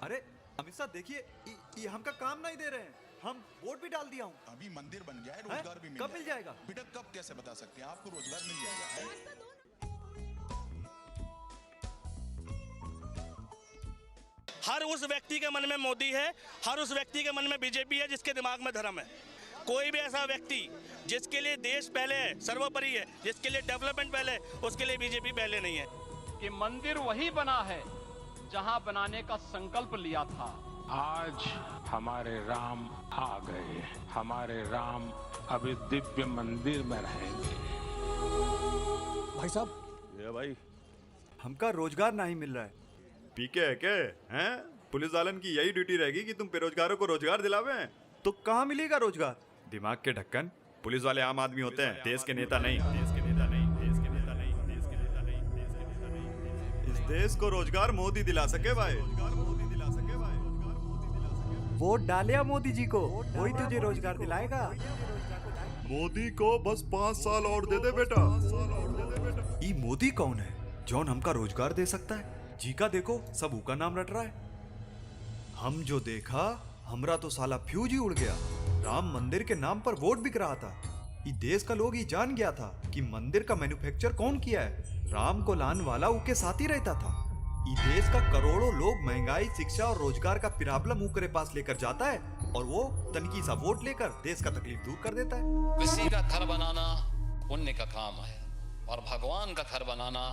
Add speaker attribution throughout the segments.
Speaker 1: अरे अमित शाह देखिए, ये हमका काम नहीं दे रहे हैं, हम वोट भी डाल दिया हूँ।
Speaker 2: अभी मंदिर बन गया है, रोजगार भी
Speaker 1: कब मिल जाएगा?
Speaker 2: बेटा कब कैसे बता सकते हैं, आपको रोजगार मिल जाएगा।
Speaker 3: हर उस व्यक्ति के मन में मोदी है, हर उस व्यक्ति के मन में बीजेपी है जिसके दिमाग में धर्म है। कोई भी ऐसा व्यक्ति जिसके लिए देश पहले है, सर्वोपरि है, जिसके लिए डेवलपमेंट पहले है, उसके लिए बीजेपी पहले नहीं है।
Speaker 4: कि मंदिर वही बना है जहां बनाने का संकल्प लिया था।
Speaker 5: आज हमारे राम आ गए, हमारे राम अभी दिव्य मंदिर में रहेंगे।
Speaker 1: भाई साहब,
Speaker 6: ये भाई
Speaker 1: हमका रोजगार नहीं मिल रहा है।
Speaker 6: पीके है के हैं? पुलिस वालन की यही ड्यूटी रहेगी कि तुम बेरोजगारों को रोजगार दिलावे।
Speaker 1: तो कहाँ मिलेगा रोजगार?
Speaker 6: दिमाग के ढक्कन, पुलिस वाले आम आदमी होते हैं, देश के नेता नहीं। देश के नेता नहीं, देश के नेता नहीं, देश के नेता नहीं, देश के नेता नहीं। इस देश को रोजगार मोदी दिला सके भाई, रोजगार मोदी दिला सके भाई, रोजगार मोदी दिला सके।
Speaker 1: वोट डालिया मोदी जी को, वही तुझे रोजगार दिलाएगा।
Speaker 6: मोदी को बस 5 साल और दे दे बेटा।
Speaker 1: ये मोदी कौन है जौन हमका रोजगार दे सकता है? जी का देखो, सब ऊ का नाम रट रहा है। हम जो देखा, हमरा तो साला फ्यूज ही उड़ गया। राम मंदिर के नाम पर वोट बिक रहा था। ये देश का लोग ही जान गया था कि मंदिर का मैन्युफैक्चर कौन किया है। राम को लान वाला उनके साथ ही रहता था। ये देश का करोड़ों लोग महंगाई, शिक्षा और रोजगार का प्रॉब्लम ऊकरे पास लेकर जाता है, और वो तनकी सा वोट लेकर देश का तकलीफ दूर कर देता है।
Speaker 7: किसी का घर बनाना पुण्य का काम है, और भगवान का घर बनाना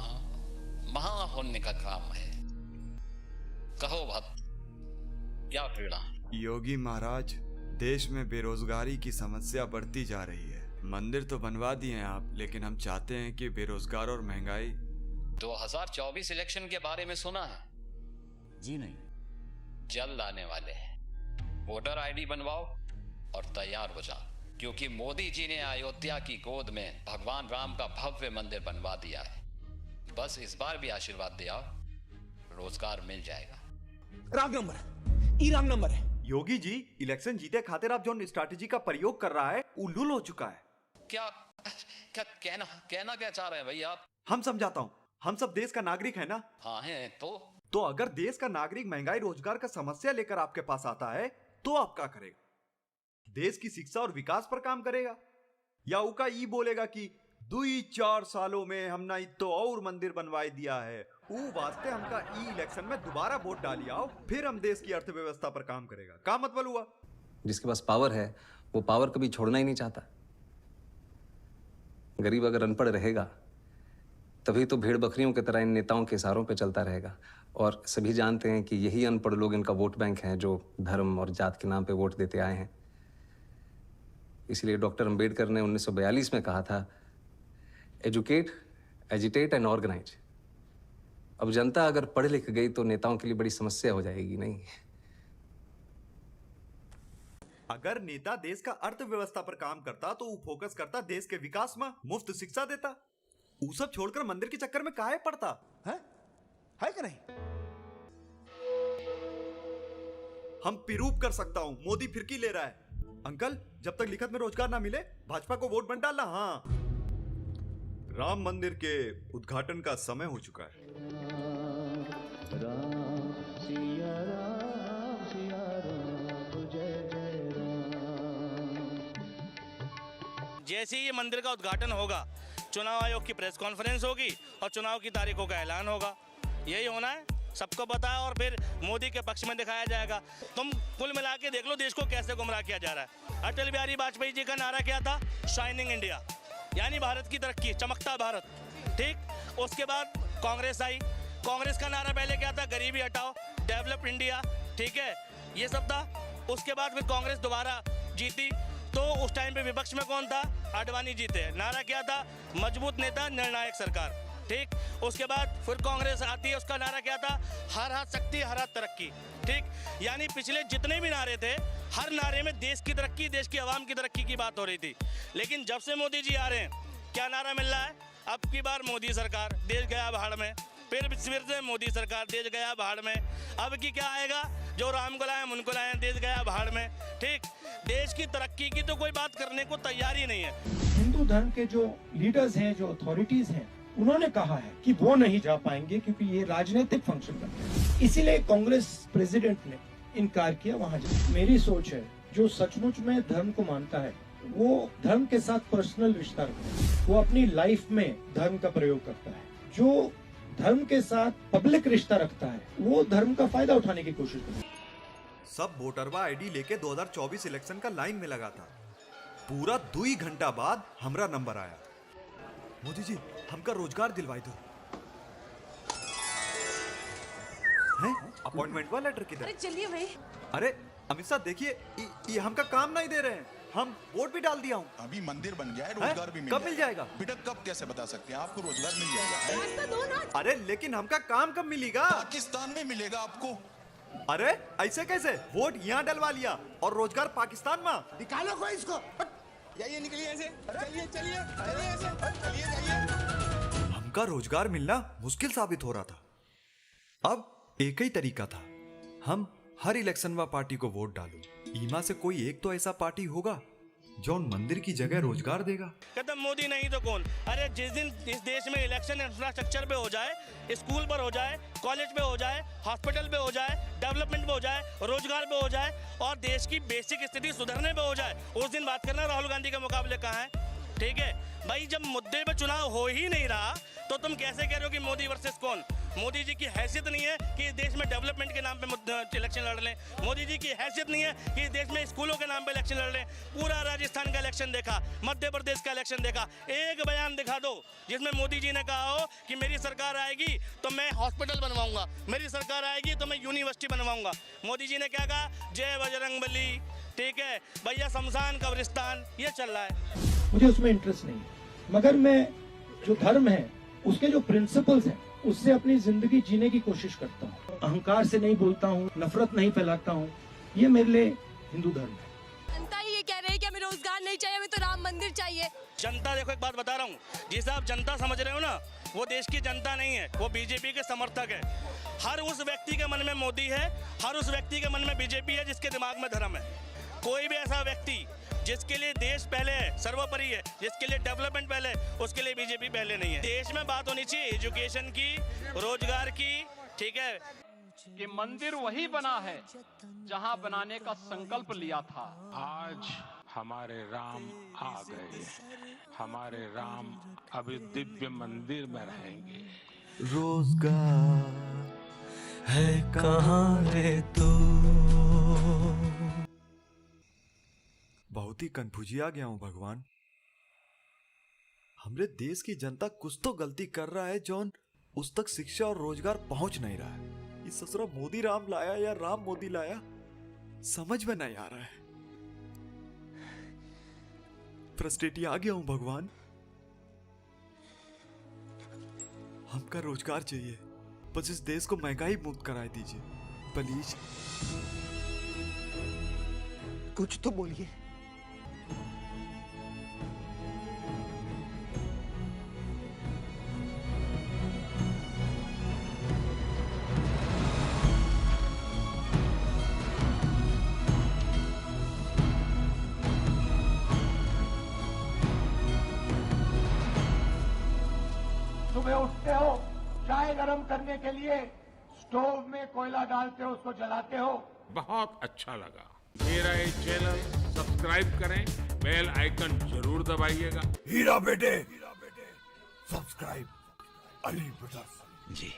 Speaker 7: महापुण्य का काम है। कहो भक्त, क्या पीड़ा?
Speaker 6: योगी महाराज, देश में बेरोजगारी की समस्या बढ़ती जा रही है। मंदिर तो बनवा दिए हैं आप, लेकिन हम चाहते हैं कि बेरोजगार और महंगाई।
Speaker 7: 2024 इलेक्शन के बारे में सुना है?
Speaker 8: जी नहीं।
Speaker 7: जल्द आने वाले हैं। वोटर आईडी बनवाओ और तैयार हो जाओ, क्योंकि मोदी जी ने अयोध्या की गोद में भगवान राम का भव्य मंदिर बनवा दिया है। बस इस बार भी आशीर्वाद दिया, रोजगार मिल जाएगा।
Speaker 8: रॉन्ग नंबर है, ई रॉन्ग नंबर है।
Speaker 1: योगी जी इलेक्शन जीते खातिर आप जो स्ट्रैटेजी का प्रयोग कर रहा है, उल्लूल हो चुका है।
Speaker 7: क्या क्या कहना क्या चाह रहे हैं भैया आप?
Speaker 1: हम समझाता हूँ, हम सब देश का नागरिक है ना।
Speaker 7: हाँ है
Speaker 1: तो अगर देश का नागरिक महंगाई, रोजगार का समस्या लेकर आपके पास आता है, तो आप क्या करेगा? देश की शिक्षा और विकास पर काम करेगा, या उका ई बोलेगा कि 2-4 सालों में हमने तो और मंदिर बनवाई दिया है, ऊ वास्ते हमका ई इलेक्शन में दोबारा वोट डाली आओ, फिर हम देश की अर्थव्यवस्था पर काम करेगा। का मतलब हुआ?
Speaker 9: जिसके पास पावर है वो पावर कभी छोड़ना ही नहीं चाहता। गरीब अगर अनपढ़ रहेगा तभी तो भेड़ बकरियों की तरह इन नेताओं के इशारों पे चलता रहेगा। और सभी जानते हैं कि यही अनपढ़ लोग इनका वोट बैंक हैं, जो धर्म और जात के नाम पे वोट देते आए हैं। इसलिए डॉक्टर अंबेडकर ने 1942 में कहा था, एजुकेट, एजिटेट एंड ऑर्गेनाइज। अब जनता अगर पढ़ लिख गई तो नेताओं के लिए बड़ी समस्या हो जाएगी। नहीं,
Speaker 1: अगर नेता देश का अर्थव्यवस्था पर काम करता तो वो फोकस करता देश के विकास में, मुफ्त शिक्षा देता। वो सब छोड़कर मंदिर के चक्कर में काहे पड़ता है कि नहीं? हम प्रूव कर सकता हूं, मोदी फिरकी ले रहा है। अंकल, जब तक लिखत में रोजगार ना मिले, भाजपा को वोट बन डालना। हाँ,
Speaker 6: राम मंदिर के उद्घाटन का समय हो चुका है।
Speaker 3: जैसे ही ये मंदिर का उद्घाटन होगा, चुनाव आयोग की प्रेस कॉन्फ्रेंस होगी और चुनाव की तारीखों का ऐलान होगा। यही होना है, सबको पता है, और फिर मोदी के पक्ष में दिखाया जाएगा। तुम कुल मिला के देख लो देश को कैसे गुमराह किया जा रहा है। अटल बिहारी वाजपेयी जी का नारा क्या था? शाइनिंग इंडिया, यानी भारत की तरक्की, चमकता भारत। ठीक, उसके बाद कांग्रेस आई। कांग्रेस का नारा पहले क्या था? गरीबी हटाओ, डेवलप इंडिया। ठीक है, ये सब था। उसके बाद फिर कांग्रेस दोबारा जीती, तो उस टाइम पे विपक्ष में कौन था? आडवाणी जीते। नारा क्या था? मजबूत नेता, निर्णायक सरकार। ठीक, उसके बाद फिर कांग्रेस आती है, उसका नारा क्या था? हर हाथ शक्ति, हर हाथ तरक्की। ठीक, यानी पिछले जितने भी नारे थे, हर नारे में देश की तरक्की, देश की आवाम की तरक्की की बात हो रही थी। लेकिन जब से मोदी जी आ रहे हैं, क्या नारा मिल रहा है? अब की बार मोदी सरकार, देश गया भाड़ में। फिर से मोदी सरकार, देश गया भाड़ में। अब की क्या आएगा? जो राम को लाए उनको लाए, देश गया भाड़ में। ठीक, देश की तरक्की की तो कोई बात करने को तैयार ही नहीं है।
Speaker 10: हिंदू धर्म के जो लीडर्स हैं, जो अथॉरिटीज हैं, उन्होंने कहा है कि वो नहीं जा पाएंगे क्योंकि ये राजनीतिक फंक्शन करते हैं। इसीलिए कांग्रेस प्रेसिडेंट ने इनकार किया वहां जाने। मेरी सोच है, जो सचमुच में धर्म को मानता है वो धर्म के साथ पर्सनल रिश्ता रखता है, वो अपनी लाइफ में धर्म का प्रयोग करता है। जो धर्म के साथ पब्लिक रिश्ता रखता है वो धर्म का फायदा उठाने की कोशिश करता है।
Speaker 1: सब वोटरवा आईडी लेके 2024 इलेक्शन का लाइन में लगा था। पूरा 2 घंटा बाद हमरा नंबर आया। मोदी जी हमका रोजगार दिलवाई दो। हैं? अपॉइंटमेंट वाला लेटर किधर?
Speaker 11: अरे चलिए भाई।
Speaker 1: अरे अमित शाह देखिए, ये हमका काम नहीं दे रहे हैं। हम वोट भी डाल दिया हूँ।
Speaker 2: अभी मंदिर बन गया है, रोजगार भी
Speaker 1: कब मिल जाएगा?
Speaker 2: बेटा कब कैसे बता सकते हैं, आपको रोजगार मिल जाएगा।
Speaker 11: रास्ता दो ना।
Speaker 1: अरे लेकिन हमका काम कब मिलेगा?
Speaker 2: पाकिस्तान में मिलेगा आपको।
Speaker 1: अरे ऐसे कैसे? वोट यहाँ डलवा लिया और रोजगार पाकिस्तान में।
Speaker 2: निकालो कोई इसको। जाइए निकलिए ऐसे। चलिए चलिए ऐसे चलिए जाइए।
Speaker 1: हमका रोजगार मिलना मुश्किल साबित हो रहा था। अब एक ही तरीका था, हम हर इलेक्शन में पार्टी को वोट डालो। ईमा से कोई एक तो ऐसा पार्टी होगा जो उन मंदिर की जगह रोजगार देगा।
Speaker 3: कदम मोदी नहीं तो कौन? अरे जिस दिन इस देश में इलेक्शन इंफ्रास्ट्रक्चर पे हो जाए, स्कूल पर हो जाए, कॉलेज पे हो जाए, हॉस्पिटल पे हो जाए, डेवलपमेंट पे हो जाए, रोजगार पे हो जाए और देश की बेसिक स्थिति सुधरने पे हो जाए, उस दिन बात करना राहुल गांधी के मुकाबले कहाँ है? ठीक है भाई, जब मुद्दे पे चुनाव हो ही नहीं रहा तो तुम कैसे कह रहे हो कि मोदी वर्सेस कौन? मोदी जी की हैसियत नहीं है कि इस देश में डेवलपमेंट के नाम पे इलेक्शन लड़ लें। मोदी जी की हैसियत नहीं है कि इस देश में स्कूलों के नाम पे इलेक्शन लड़ लें। पूरा राजस्थान का इलेक्शन देखा, मध्य प्रदेश का इलेक्शन देखा, एक बयान दिखा दो जिसमें मोदी जी ने कहा हो कि मेरी सरकार आएगी तो मैं हॉस्पिटल बनवाऊंगा, मेरी सरकार आएगी तो मैं यूनिवर्सिटी बनवाऊंगा। मोदी जी ने क्या कहा? जय बजरंगबली। ठीक है भैया, शमशान कब्रिस्तान, ये चल रहा है।
Speaker 10: मुझे उसमें इंटरेस्ट नहीं है, मगर मैं जो धर्म है उसके जो प्रिंसिपल्स हैं उससे अपनी जिंदगी जीने की कोशिश करता हूँ। अहंकार से नहीं बोलता हूँ, नफरत नहीं फैलाता हूँ। ये मेरे लिए हिंदू धर्म है।
Speaker 11: जनता ही ये कह रही है कि हमें रोजगार नहीं चाहिए, हमें तो राम मंदिर चाहिए।
Speaker 3: जनता, देखो एक बात बता रहा हूँ, जिसे आप जनता समझ रहे हो ना, वो देश की जनता नहीं है, वो बीजेपी के समर्थक है। हर उस व्यक्ति के मन में मोदी है, हर उस व्यक्ति के मन में बीजेपी है जिसके दिमाग में धर्म है। कोई भी ऐसा व्यक्ति जिसके लिए देश पहले है, सर्वोपरि है, जिसके लिए डेवलपमेंट पहले है, उसके लिए बीजेपी पहले नहीं है। देश में बात होनी चाहिए एजुकेशन की, रोजगार की। ठीक है
Speaker 4: कि मंदिर वही बना है जहां बनाने का संकल्प लिया था।
Speaker 5: आज हमारे राम आ गए, हमारे राम अभी दिव्य मंदिर में रहेंगे।
Speaker 1: रोजगार है कहाँ रे तू? बहुत ही कन्फ्यूजिया गया हूं भगवान। हमरे देश की जनता कुछ तो गलती कर रहा है जौन उस तक शिक्षा और रोजगार पहुंच नहीं रहा है। इस ससुरा मोदी राम लाया या राम मोदी लाया, समझ में नहीं आ रहा है। फ्रस्ट्रेट आ गया हूं भगवान। हमका रोजगार चाहिए, बस इस देश को महंगाई मुक्त कराए दीजिए प्लीज।
Speaker 8: कुछ तो बोलिए।
Speaker 10: सुबह उठते हो, चाय गरम करने के लिए स्टोव में कोयला डालते हो, उसको जलाते हो।
Speaker 5: बहुत अच्छा लगा। मेरा ये चैनल सब्सक्राइब करें, बेल आइकन जरूर दबाइएगा।
Speaker 2: हीरा बेटे सब्सक्राइब अली ब्रदर्स।
Speaker 8: जी।